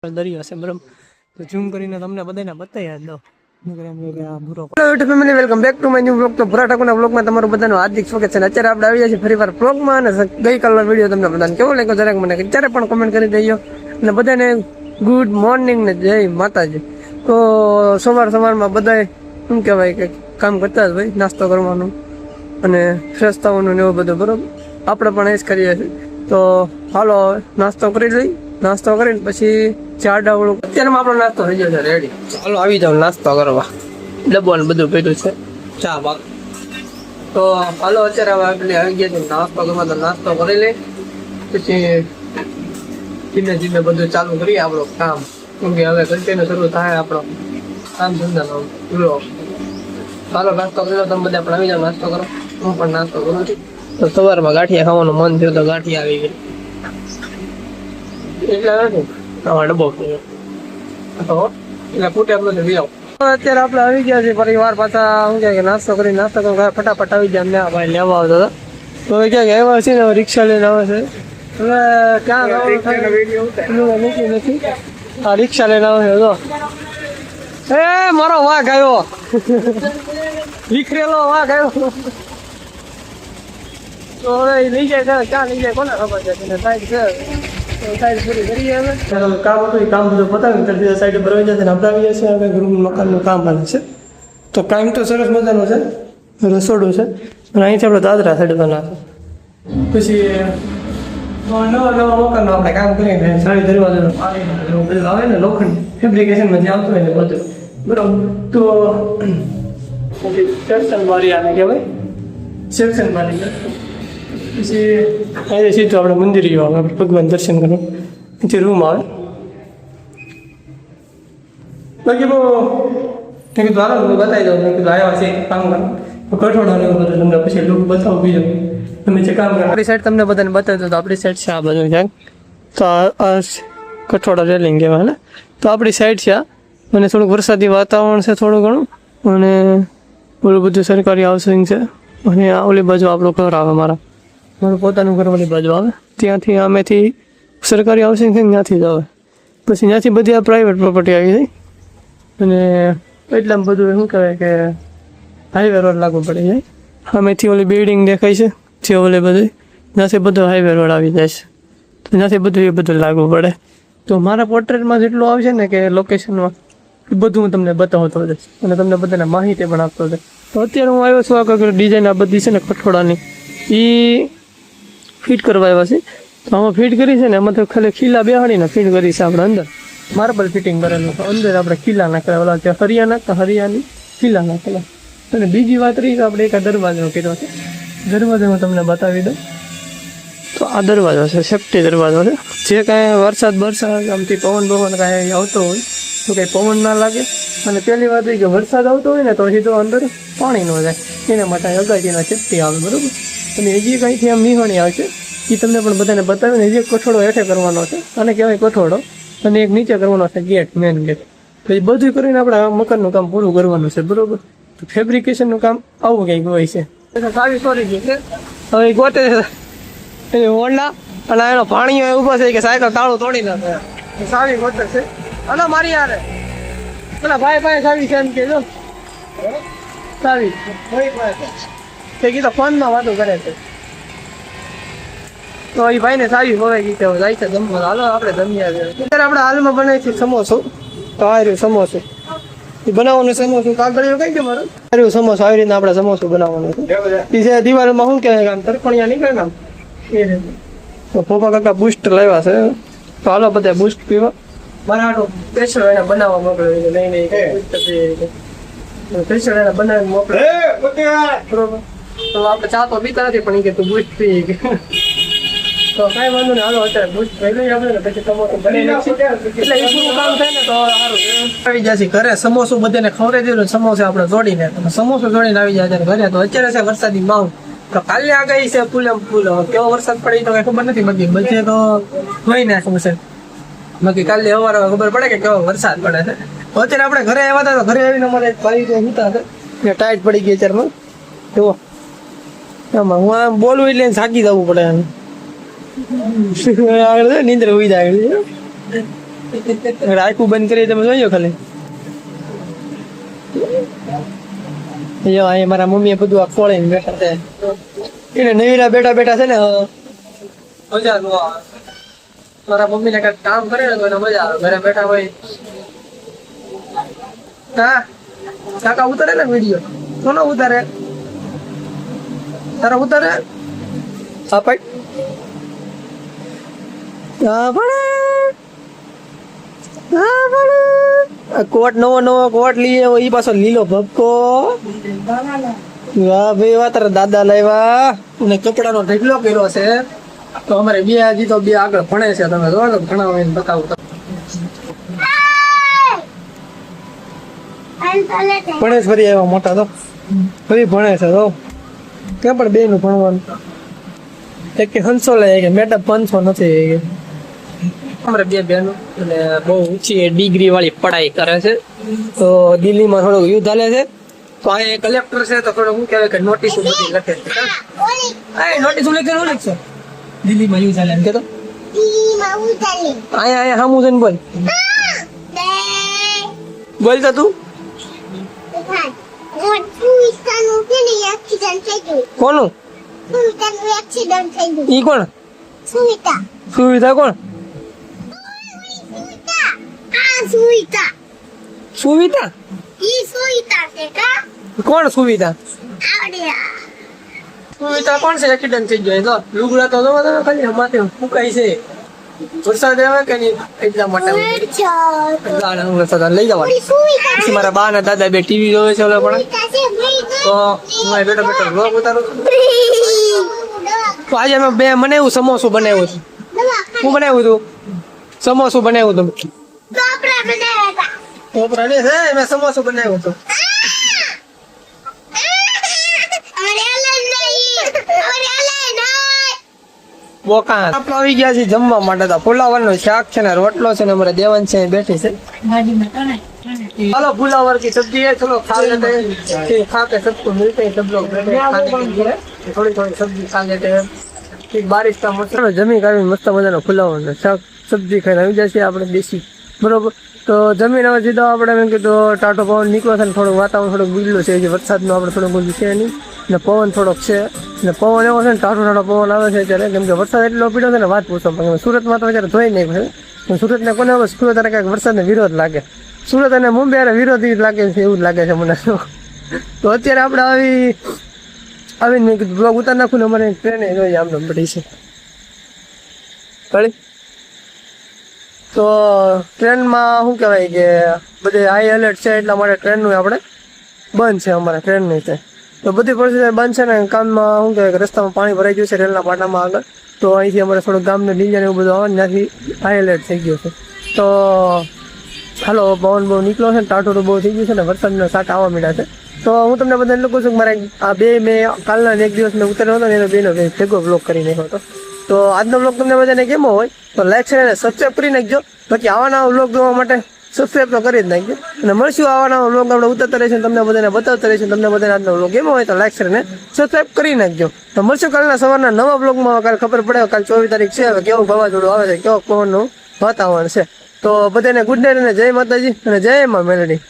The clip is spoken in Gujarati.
દરિયો છે બરાબર, તો ઝૂમ કરીને તમને બધાને બતાવી દો. Family welcome back to my new blog. તો ભૂરા ઠાકોરના બ્લોગમાં તમારું બધાનું હાર્દિક સ્વાગત છે. અત્યારે આપણે આવી જાય છે ફરીવાર બ્લોગમાં, અને ગઈકાલનો વિડીયો તમને બધાને કેવો લાગ્યો જરાક મને અત્યારે પણ કોમેન્ટ કરી દઈયો. અને બધાને ગુડ મોર્નિંગ ને જય માતાજી. તો સવારમાં બધાએ શું કહેવાય કે કામ કરતા જ ભાઈ, નાસ્તો કરવાનું અને ફ્રેશ થવાનું ને એવું બધું બરાબર. આપણે પણ એ જ કરીએ છીએ. તો હાલો નાસ્તો કરી લઈ, નાસ્તો કરીને પછી ચાડાવડું અત્યારમાં આપણો નાસ્તો થઈ ગયો છે રેડી. ચાલો આવી જાવ નાસ્તો કરવા, ડબ્બો ને બધું ભેટું છે, ચા ભાગ. તો હાલો અત્યારે હવે આપણે આવી ગયા છે નાસ્તો કરવા. તો નાસ્તો કરી લઈ પછી ધીમે ધીમે બધું ચાલુ કરીએ આપણું કામ, કેમ કે હવે કન્ટિન્યુ શરૂ થાય આપણો કામ ધંધાનો બ્લોગ. ચાલો નાસ્તો કરી લો તમે બધા, પણ આવી જાવ નાસ્તો કરો. હું પણ નાસ્તો કરું છું. તો સવારમાં ગાંઠિયા ખાવાનું મન થયું તો ગાંઠિયા આવી ગઈ એટલે નથી ડબ્બો એટલે ફૂટે એટલું છે વિયાવ. અત્યારે આપણે આવી ગયા છીએ પરિવાર પાછા. શું કે નાસ્તો કરી ફટાફટ આવી ગયા. અમને ભાઈ લેવા આવતો હતો તો ક્યાંક એવા છે ને રિક્ષા લઈને આવે છે. હવે ક્યાં નથી આ રિક્ષા લઈને આવે છે. તો એ મારો વાઘ આવ્યો, વિખરેલો વાઘ આવ્યો. તો હવે લઈ જાય છે, ક્યાં લઈ જાય કોને ખબર છે. સાઈડ છે, સાઈડ પૂરી કરીએ હવે. કામ હતું એ કામ બધું પતાવી સાઈડ ભરવાઈ જશે ને આપણે આવી જશે. હવે ગૃહ મકાનનું કામ બને છે. તો કામ તો સરસ મજાનું છે, રસોડું છે, અને અહીંથી આપણે દાદરા સાઈડ બનાવશે. પછી નવા મકાનનું આપણે કામ કરીને સારી દરવાજાનું બધું આવે ને લોખંડ ફેબ્રિકેશનમાં જે આવતું હોય ને બધું બરાબર. તો સેક્શન બારી આને કહેવાય, સેક્શન બારી. પછી અહીં સીધું આપણે મંદિર આવે, આપણે ભગવાન દર્શન કરવું. પછી રૂમ આવે. બાકી બહુ મેં કીધું હાલો હું બતાવી દઉં. મેં કીધું આવ્યા છે કામ કરો કઠોળાને એવું બધું તમને પછી લુક બતાવું બીજું તમે જે કામ કરો. આપણી સાઈડ તમને બધાને બતાવી દઉં તો આપણી સાઈડ છે આ બધું ક્યાંક. તો આ કઠોળા રેલિંગ કહેવાય ને. તો આપણી સાઈડ છે આ, અને થોડુંક વરસાદી વાતાવરણ છે થોડું ઘણું, અને ઓલું બધું સરકારી હાઉસિંગ છે. અને આ ઓલી બાજુ આપણું ઘર આવે, મારું પોતાનું ઘર ઓલી બાજુ આવે. ત્યાંથી અમેથી સરકારી હાઉસિંગ છે ત્યાંથી જ આવે. પછી ત્યાંથી બધી આ પ્રાઇવેટ પ્રોપર્ટી આવી જાય. અને એટલામાં બધું શું કહેવાય કે હાઈવે રોડ લાગુ પડી જાય. અમેથી ઓલી બિલ્ડિંગ દેખાય છે જે ઓલી બધી, ત્યાંથી બધું હાઈવે રોડ આવી જાય છે. તો ત્યાંથી બધું એ બધું લાગુ પડે. તો મારા પોર્ટ્રેટમાં જેટલું આવશે ને કે લોકેશનમાં એ બધું હું તમને બતાવતો જઈશ અને તમને બધાને માહિતી પણ આપતો જાય. તો અત્યારે હું આવ્યો છું આ કંઈક ડિઝાઇન આ બધી છે ને કઠોળાની એ ફિટ કરવા આવ્યા છે. તો આમાં ફિટ કરી છે ને, એમાં તો ખાલી ખીલા બેહાડીને ફિટ કરી છે આપણે. અંદર માર્બલ ફિટિંગ કરેલું છે, અંદર આપણે ખીલા નાખેલા, ઓલા ત્યાં હરિયા નાખતા હરિયાની ખીલા નાખેલા. અને બીજી વાત રહી તો આપણે એક આ દરવાજો કર્યો છે. દરવાજો હું તમને બતાવી દઉં. તો આ દરવાજો છે, સેફ્ટી દરવાજો છે. જે કાંઈ વરસાદ આમથી પવન કાંઈ આવતો હોય તો કંઈ પવન ના લાગે. અને પહેલી વાત એ કે વરસાદ આવતો હોય ને તો સીધો અંદર પાણી ન જાય, એના માટે અગાજીના સેફ્ટી આવે બરાબર. અને હજી કંઈથી આમ નિહાણી આવશે એ તમને પણ બધાને બતાવીને. હજી એક કઠોળો હેઠે કરવાનો છે, અને કહેવાય કઠોળો, અને એક નીચે કરવાનો છે ગેટ, મેન ગેટ. તો એ બધું કરીને આપણે આ મકાનનું કામ પૂરું કરવાનું છે બરાબર. તો ફેબ્રિકેશનનું કામ આવું કંઈક હોય છે. સારી સોરી ગઈ છે હવે ગોતે એ ઓરડા, અને એનો પાણી ઊભો છે કે સાયકલ તાળું તોડી નાખે. સારી ગોતે છે. અને મારી યારે પેલા ભાઈ સાવી છે એમ કે જો સાવી તે કીધું ફોનમાં વાતો કરે છે. તો એ ભાઈને સાવી હોવે ગીતે જાય છે જમવા. હાલો આપણે જમ્યા. અત્યારે આપણે હાલમાં બનાવી છે સમોસો. તો આ રહ્યું સમોસું એ બનાવવાનું. સમોસું કાગળ કઈ કે મારે રહ્યું સમોસું આવી રીતના આપણે સમોસું બનાવવાનું છે. એ છે દિવાલમાં શું કહેવાય આમ તરફણિયા નીકળે ને આમ એ રીતે. તો પપ્પા કાકા બુસ્ટ લાવ્યા છે. તો હાલો બધા બુસ્ટ પીવા. મારા આટલું સ્પેશિયલ એને બનાવવા મોકલે નહીં સ્પેશિયલ એને બનાવી મોકલે બરોબર. તો આપણે ચા તો પીતા નથી, પણ એ કે તું બુસ્ટ પી કે. તો કાંઈ વાંધો નહીં, હાલો અત્યારે બુસ્ટ પી લઈએ આપણે ને પછી સમોસું બની નાખીએ. એટલે એ પૂરું કામ થાય ને તો સારું આવી જશે ઘરે. સમોસું બધાને ખવડાવી દીધું, સમોસા આપણે જોડીને સમોસું જોડીને આવી જાય ઘરે. તો અત્યારે છે વરસાદી માહોલ. તો કાલે આગાહી છે ફૂલે ફૂલ. કેવો વરસાદ પડે તો કઈ ખબર નથી બધી બધે તો હોય ને સમસ્યા. બાકી કાલે સવારે ખબર પડે કે કેવો વરસાદ પડે છે. અત્યારે આપણે ઘરે આવ્યા હતા તો ઘરે આવીને અમારે ભાઈ હતા ટાઈટ પડી ગઈ અત્યારમાં. જુઓ આમાં હું આમ બોલવું એટલે થાકી જવું પડે. આગળ નીંદર ઉઈ જાય. આખું બંધ કરી તમે જોયો ખાલી અહીંયા મારા મમ્મીએ બધું આ ખોળીને બેઠા છે એને નવીરા બેઠા બેઠા છે ને મજા ન આવે મારા મમ્મીને કઈક કામ કરે ને તો એને મજા આવે ઘરે બેઠા હોય હા કાકા ઉતારે ને વિડીયો કોનો ઉતારે તારા ઉતારે હા ભાઈ કોટ નવો કોટ લઈએ ઈ પાછો લીલો ભપકો વાહ ભાઈ વાહ તારા દાદા લાવ્યા અને કપડાનો ઢગલો કર્યો છે તો અમારે બે હજી તો બે આગળ ભણે છે તમે જો ઘણા હોય બતાવું ભણે જ ફરી આવ્યા મોટા તો ફરી ભણે છે તો ક્યાં પણ બે નું ભણવાનું એક કે હંસો લે કે મેડમ 500 નથી અમારે બે બહેનો અને બહુ ઊંચી ડિગ્રી વાળી પઢાઈ કરે છે તો દિલ્હીમાં થોડુંક યુદ્ધ હાલે છે તો અહીંયા કલેક્ટર છે તો થોડું શું કહેવાય કે નોટિસ બધી લખે છે આ નોટિસ લખેલું લખ છે દિલ્હીમાં યુદ્ધ હાલે એમ કે તો અહીંયા સામું છે ને બોલ બોલ તો તું કોનું ઈ કોણ સુવિધા કોણ સુવિધા કોણ સુવિધા સુવિધા કોણ છે એક્સિડન્ટ થઈ ગયો તો લુગડા તો તમે ખાલી અમારે ફૂકાય છે વરસાદ આવે કે નહીં એટલા માટે લઈ જવા પછી મારા બા ના દાદા બે ટીવી જોવે છે ઓલા પણ તો હું બેઠો બેઠો વ્લોગ ઉતારું તો આજે અમે બે મને એવું સમોસું બનાવ્યું હતું હું બનાવ્યું હતું સમોસું બનાવ્યું હતું ટોપરા ને છે મેં સમોસું બનાવ્યું હતું બોકા આપણે આવી ગયા છે જમવા માટે તો ફુલાવરનું શાક છે ને રોટલો છે ને અમારે દેવાન છે બેઠી છે चलो फुलावर की सब्जी है चलो खा लेते हैं खा के सबको मिलते हैं सब लोग खाने के लिए थोड़ी थोड़ी सब्जी खा लेते हैं ठीक बारिश का मौसम जमीन का मस्त मजा फुलावर शाक सब्जी खाई આવી જશે આપણે દેશી બરોબર તો જમીન હવે સીધો આપણે એમ કીધું ટાટો પવન નીકળો છે ને થોડું વાતાવરણ થોડુંક બગડ્યું છે જે વરસાદનું આપણે થોડું બધું છે નહીં ને પવન થોડોક છે ને પવન એવો છે ને ટાટો ટાટો પવન આવે છે ત્યારે કેમ કે વરસાદ એટલો પીડ્યો છે ને વાત પૂછો પણ સુરતમાં તો અત્યારે ધોઈ નહીં છે સુરતને કોને સુરત કંઈક વરસાદને વિરોધ લાગે સુરત અને મુંબઈ વિરોધી લાગે છે એવું જ લાગે છે મને તો અત્યારે આપણે આવીને મેં કીધું બ્લોગ ઉતાર નાખું ને અમારે ટ્રેને જોઈએ આમ પડી છે કળી તો ટ્રેનમાં શું કહેવાય કે બધે હાઈ એલર્ટ છે એટલા માટે ટ્રેનનું આપણે બંધ છે અમારે ટ્રેનની છે તો બધી પરિસ્થિતિ બંધ છે ને કામમાં શું કહેવાય કે રસ્તામાં પાણી ભરાઈ ગયું છે રેલના પાટામાં આગળ તો અહીંથી અમારે થોડું ગામને ડીંજા એવું બધું આવે ત્યાંથી હાઈ એલર્ટ થઈ ગયું છે તો હાલો પવન બહુ નીકળો છે ને ટાટોરું બહુ થઈ ગયું છે ને વરસાદના સાટ આવવા માંડ્યા છે તો હું તમને બધાને લખું છું કે મારે આ બે મેં કાલના એક દિવસ મેં ઉતાર્યો હતો ને એનો બેનો ભેગો બ્લોગ કરી નાખ્યો હતો તો આજનો બ્લોગ તમને બધાને કેમો હોય તો લાઈક છે અને સબસ્ક્રાઈબ કરી નાખજો બાકી આવા નવા બ્લોગ જોવા માટે સબસ્ક્રાઈબ તો કરી જ નાખજો અને મળશું આવા નવા બ્લોગ આપણે ઉતારતા રહીશું તમને બધાને બતાવતા રહીશું તમને બધાને આજનો બ્લોગ કેમો હોય તો લાઈક છે અને સબસ્ક્રાઈબ કરી નાખજો તો મળશું કાલના સવારના નવા બ્લોગમાં કાલે ખબર પડે કાલ 24 તારીખ છે હવે કેવું વાવાઝોડું આવે છે કેવો પવનનું વાતાવરણ છે તો બધાને ગુડ નાઇટ અને જય માતાજી અને જય મા મેલડી